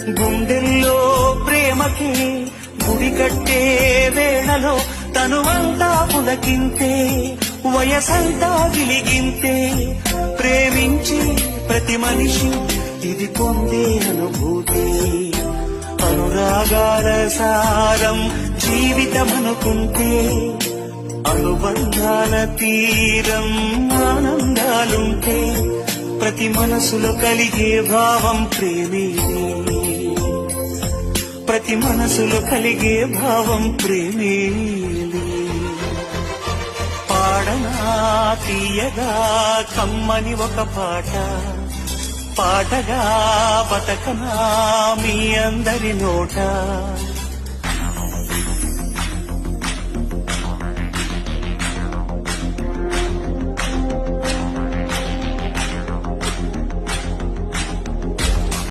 గుండెల్లో ప్రేమకి గుడి కట్టే వేళలో తనువంతా పులకింతే, వయసంతా గిలిగింతే, ప్రేమించి ప్రతి మనిషి ఇది పొందే అనుభూతి. అనురాగాల సారం జీవితమనుకుంటే, అనుబంధాల తీరం ఆనందాలుంటే, ప్రతి మనసులో కలిగే భావం ప్రేమేనే, ప్రతి మనసులో కలిగే భావం ప్రేమేనే. పాడనా తీయగా కమ్మని ఒక పాట, పాటగా బతకనా మీ అందరి నోట.